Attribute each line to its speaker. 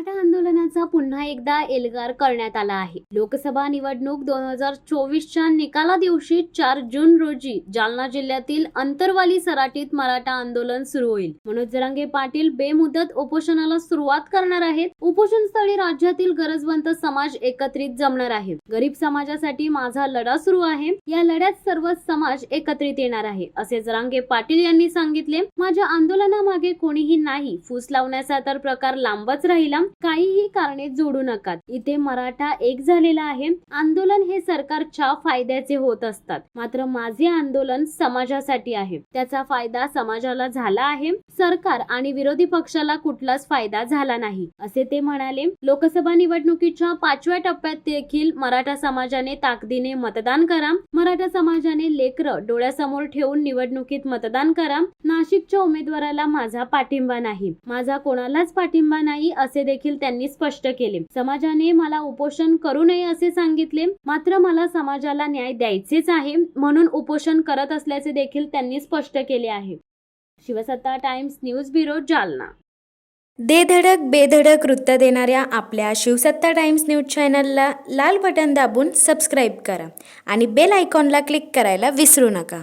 Speaker 1: मराठा आंदोलनाचा पुन्हा एकदा एल्गार करण्यात आला आहे। लोकसभा निवडणूक 2024च्या निकाला दिवशी 4 जून रोजी जालना जिल्ह्यातील अंतरवाली सराटीत मराठा आंदोलन सुरू होईल। मनोज जरांगे पाटील बेमुदत उपोषणाला सुरुवात करणार आहेत। उपोषणस्थळी राज्यातील गरजवंत समाज एकत्रित जमणार आहे। गरीब समाजासाठी माझा लढा सुरू आहे। या लढ्यात सर्व समाज एकत्रित येणार आहे, असे जरांगे पाटील यांनी सांगितले। माझ्या आंदोलनामागे कोणीही नाही, फूस लावण्याचा तर प्रकार लांबच राहिला, काहीही कारणे जोडू नका। इथे मराठा एक झालेला आहे। आंदोलन हे सरकारच्या फायद्याचे होत असतात, मात्र माझे आंदोलन समाजासाठी आहे। त्याचा फायदा समाजाला झाला आहे, सरकार आणि विरोधी पक्षाला कुठलाच फायदा झाला नाही, असे ते म्हणाले। लोकसभा निवडणुकीच्या 5व्या टप्प्यात देखील मराठा समाजाने ताकदीने मतदान करा। मराठा समाजाने लेकरं डोळ्यासमोर ठेवून निवडणुकीत मतदान करा। नाशिकच्या उमेदवाराला माझा पाठिंबा नाही, माझा कोणालाच पाठिंबा नाही, असे देखील त्यांनी स्पष्ट केले। समाजाने मला उपोषण करू नये असे सांगितले, मात्र मला समाजाला न्याय द्यायचेच आहे, म्हणून उपोषण करत असल्याचे देखील त्यांनी स्पष्ट केले आहे। शिवसत्ता टाइम्स न्यूज ब्युरो जालना।
Speaker 2: दे धडक बेधडक वृत्त देणाऱ्या आपल्या शिवसत्ता टाइम्स न्यूज चॅनलला लाल बटन दाबून सबस्क्राईब करा आणि बेल आयकॉनला क्लिक करायला विसरू नका।